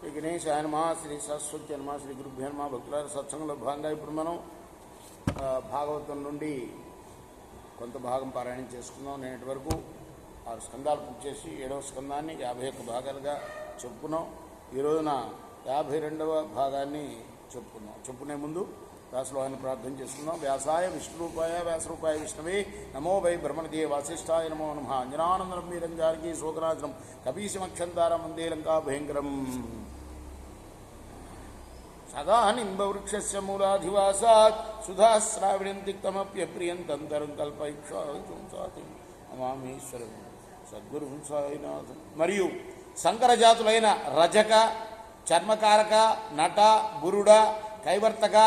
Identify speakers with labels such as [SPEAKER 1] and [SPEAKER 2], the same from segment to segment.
[SPEAKER 1] శ్రీ గణేశాయ నమః, శ్రీ సరస్వతి నమః, శ్రీ గురుభ్యో నమః. భక్తులారా, సత్సంగంలో భాగంగా ఇప్పుడు మనం భాగవతం నుండి కొంత భాగం పారాయణం చేసుకున్నాం. నేటి వరకు 6 స్కందాలు పూర్తి చేసి 7వ స్కందాన్ని 51 భాగాలుగా చెప్పుకున్నాం. ఈ రోజున 52వ భాగాన్ని చెప్పుకున్నాం. చెప్పుకునే ముందు వ్యాసలోహాన్ని ప్రార్థన చేసుకున్నాం. వ్యాసాయ విష్ణురూపాయ వ్యాసరూపాయ విష్ణవే నమో వై బ్రహ్మణదే వాసిష్ఠాయ నమో నమః. అంజనానందనం మీరంజానకీ శోకరాజనం కపీశమక్షంతారం వందే లంకా భయంకరం. సదా నింబవృక్షస్య మూలాధివాసాత్ సుధాశ్రావిణం తిక్తమప్యప్రియంతంతరం కల్పైక్షాతి నమామీశ్వరం సద్గురుం సాయినాథం. మరియు సంకరజాతులైన రజక, చర్మకారక, నట, బురుడ, కైవర్తక,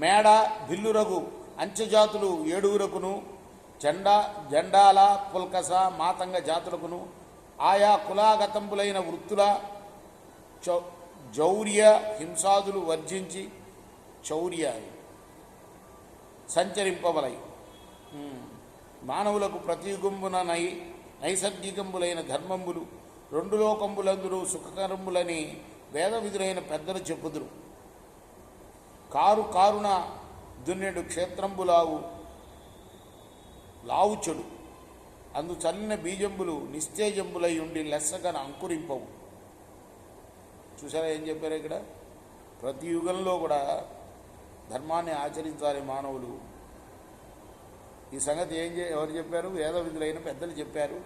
[SPEAKER 1] మేడ, బిల్లురగు అంచెజాతులు 7 జండాల, పుల్కస, మాతంగ జాతులకును ఆయా కులాగతంబులైన వృత్తుల జౌర్య హింసాదులు వర్జించి చౌర్య సంచరింపవలై మానవులకు ప్రతిగుంబున నైసర్గికంబులైన ధర్మంబులు 2 లోకంబులందురు సుఖకరంబులని వేద విధులైన పెద్దలు చెప్పుదురు. కారున దున్నెడు క్షేత్రంబులావు లావు చెడు అందు చల్లిన బీజంబులు నిస్తేజంబులై ఉండి లెస్సగన అంకురింపవు. చూసారా ఏం చెప్పారు ఇక్కడ? ప్రతి యుగంలో కూడా ధర్మాన్ని ఆచరించాలి మానవులు. ఈ సంగతి ఎవరు చెప్పారు? వేద విధులైన పెద్దలు చెప్పారు.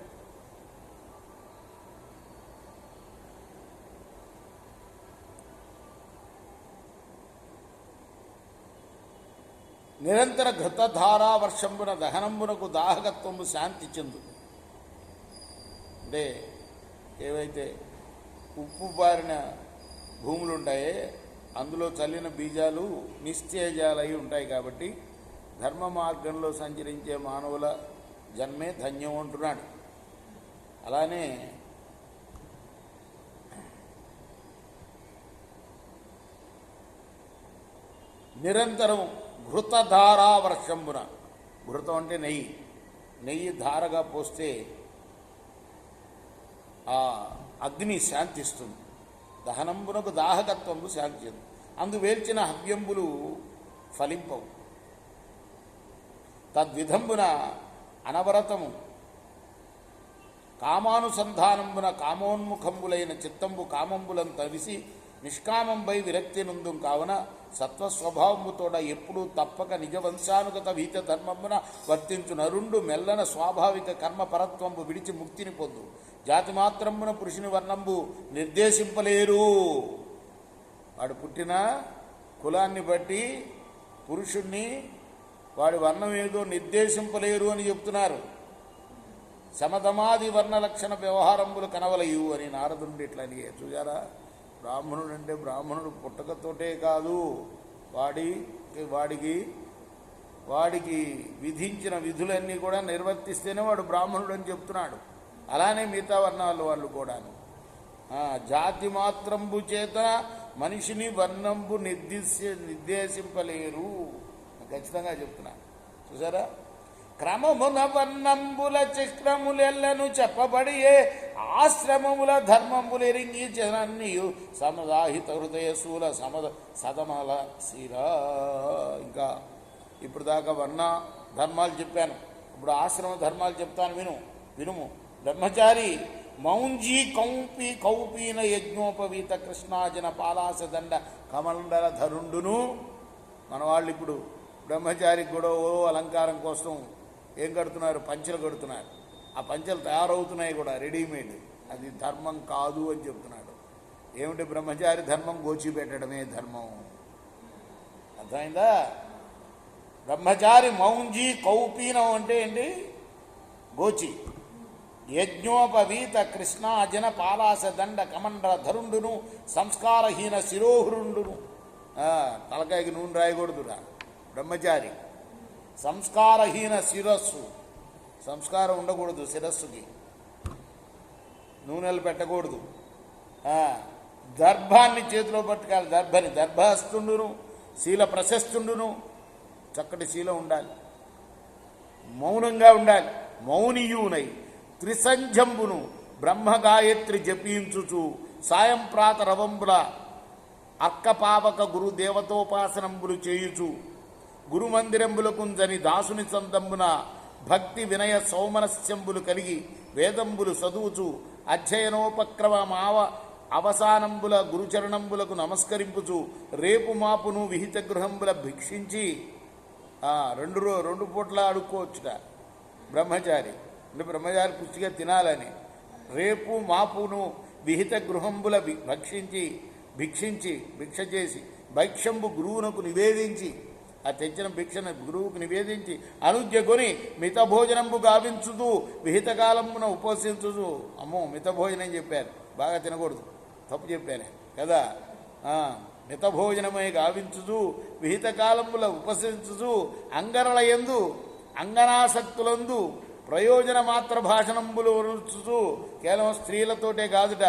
[SPEAKER 1] నిరంతర ఘృతధారా వర్షంబున దహనంబునకు దాహకత్వము శాంతి చెందు. అంటే ఏవైతే ఉప్పు బారిన భూములు ఉంటాయో అందులో చల్లిన బీజాలు నిస్తేజాలై ఉంటాయి. కాబట్టి ధర్మ మార్గంలో సంచరించే మానవుల జన్మే ధన్యం అంటున్నాడు. అలానే నిరంతరం ఘృతధారా వర్షంబున, ఘృతం అంటే నెయ్యి ధారగా పోస్తే ఆ అగ్ని శాంతిస్తుంది. దహనంబునకు దాహకత్వంబు శాంతించదు. అందు వేల్చిన హవ్యంబులు ఫలింపవు. తద్విధంబున అనవరతము కామానుసంధానంబున కామోన్ముఖంబులైన చిత్తంబు కామంబులను తవిసి నిష్కామంపై విరక్తి నుందు కావున సత్వస్వభావముతోడ ఎప్పుడూ తప్పక నిజవంశానుగత వీత ధర్మమున వర్తించు నరుండు మెల్లన స్వాభావిక కర్మపరత్వంబు విడిచి ముక్తిని పొందు. జాతి మాత్రమున పురుషుని వర్ణంబు నిర్దేశింపలేరు. వాడు పుట్టిన కులాన్ని బట్టి పురుషుణ్ణి వాడి వర్ణం ఏదో నిర్దేశింపలేరు అని చెప్తున్నారు. సమధమాది వర్ణ లక్షణ వ్యవహారంబులు కనవలయు అని నారదుండి ఇట్లా అడిగే. చూసారా, బ్రాహ్మణుడు అంటే బ్రాహ్మణుడు పుట్టకతోటే కాదు, వాడికి విధించిన విధులన్నీ కూడా నిర్వర్తిస్తేనే వాడు బ్రాహ్మణుడు అని చెప్తున్నాడు. అలానే మిగతా వర్ణాలు వాళ్ళు కూడాను జాతి మాత్రంబు చేత మనిషిని వర్ణంబు నిర్దేశింపలేరు ఖచ్చితంగా చెప్తున్నాను. చూసారా, క్రమమున వర్ణంబుల చక్రములెల్లను చెప్పబడియే ఆశ్రమముల ధర్మములెరింగి జనన్యు సమదాహిత హృదయ శూల సదమల శిరా. ఇంకా ఇప్పుడు దాకా వర్ణ ధర్మాలు చెప్పాను, ఇప్పుడు ఆశ్రమ ధర్మాలు చెప్తాను, వినుము. బ్రహ్మచారి మౌంజీ కౌపీన యజ్ఞోపవీత కృష్ణాజన పాలాస దండ కమండల ధరుండును. మన వాళ్ళు ఇప్పుడు బ్రహ్మచారికి కూడా అలంకారం కోసం ఏం కడుతున్నారు? పంచెలు కడుతున్నారు. ఆ పంచెలు తయారవుతున్నాయి కూడా రెడీమేడ్. అది ధర్మం కాదు అని చెప్తున్నాడు. ఏమిటి బ్రహ్మచారి ధర్మం? గోచి పెట్టడమే ధర్మం. అర్థమైందా? బ్రహ్మచారి మౌంజీ కౌపీనం అంటే ఏంటి? గోచి. యజ్ఞోపవీత కృష్ణాజన పాలాస దండ కమండల ధరుండును సంస్కారహీన శిరోహృండును. తలకాయకి నూనె రాయకూడదురా బ్రహ్మచారి. సంస్కారహీన శిరస్సు, సంస్కారం ఉండకూడదు శిరస్సుకి, నూనెలు పెట్టకూడదు. దర్భాన్ని చేతిలో పట్టుకోవాలి. దర్భహస్తుండును శీల ప్రశస్తుండును. చక్కటి శీలం ఉండాలి, మౌనంగా ఉండాలి. మౌనియునై త్రిసంధ్యంబును బ్రహ్మగాయత్రి జపించుచు సాయం ప్రాత రవంబుల అర్కపావక గురు దేవతోపాసనంబులు చేయుచు గురుమందిరంబులకుంజని దాసుని సంతంబున భక్తి వినయ సౌమనస్యంబులు కలిగి వేదంబులు చదువుచు అధ్యయనోపక్రమమావ అవసానంబుల గురుచరణంబులకు నమస్కరింపుచు రేపు మాపును విహిత గృహంబుల భిక్షించి రెండు పూట్ల అడుక్కోవచ్చుట బ్రహ్మచారి అంటే బ్రహ్మచారి పుష్టిగా తినాలని రేపు మాపును విహిత గృహంబుల భిక్షించి భిక్ష చేసి భైక్షంబు గురువునకు నివేదించి ఆ తెచ్చిన భిక్షను గురువుకు నివేదించి అనుజ్ఞ కొని మిత భోజనంబు గావించుతూ విహిత కాలమున ఉపవసించుతూ అమ్మో మిత భోజనం చెప్పారు బాగా తినకూడదు తప్పు చెప్పాను కదా మిత భోజనమై గావించుతూ విహిత కాలముల ఉపవసించుతూ అంగరల యందు అంగనాసక్తులందు ప్రయోజన మాత్ర భాషణంబులు వరుచుతూ కేవలం స్త్రీలతోటే కాదుట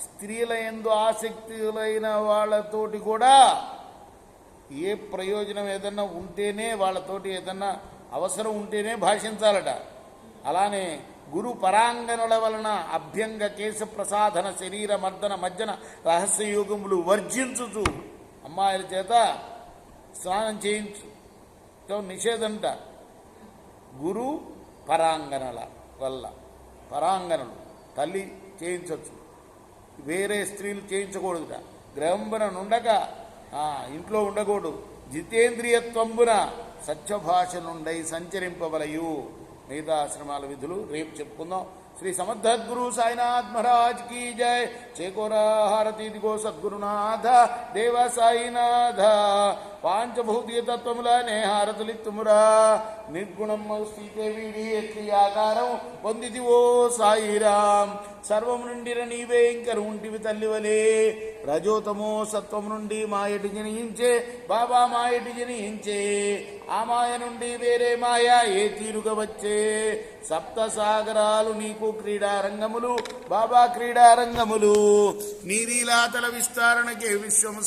[SPEAKER 1] స్త్రీల యందు ఆసక్తులైన వాళ్ళతోటి కూడా ఏ ప్రయోజనం ఏదన్నా ఉంటేనే వాళ్ళతోటి ఏదన్నా అవసరం ఉంటేనే భాషించాలట. అలానే గురు పరాంగణుల వలన అభ్యంగ కేశ ప్రసాదన శరీర మర్దన మజ్జన రహస్యయోగములు వర్జించుచు అమ్మాయిల చేత స్నానం చేయించు నిషేధంట. గురు పరాంగణల వల్ల పరాంగణలు తల్లి చేయించవచ్చు, వేరే స్త్రీలు చేయించకూడదుట. గ్రహంబన నుండక ఇంట్లో ఉండకూడదు. జితేంద్రియత్వంబున సత్యభాష నుండై సంచరింపవలయు. మిగతా ఆశ్రమాల విధులు రేపు చెప్పుకుందాం. శ్రీ సమర్థద్గురు సాయినాథ్ మహారాజ్ కీ జై. చేకోరా హారతి దిగో సద్గురునాథ దేవ సాయినాథ. పాంచభౌతిక తత్వములనే హారతులిత్తుమురా. నిర్గుణం స్థితే వీడి క్రియాకారం పొందితివో సాయిరాం. సర్వము నుండిర నీవే ఇంకరు ఉంటివి తల్లివలే. రజోతమో సత్వం నుండి మాయటి జనించే బాబా మాయటి జనించే. ఆ మాయ నుండి వేరే మాయ ఏ తీరుగా వచ్చే. సప్త సాగరాలు నీకు క్రీడారంగములు బాబా క్రీడారంగములు. నీరీలాతల విస్తారణకే విశ్వము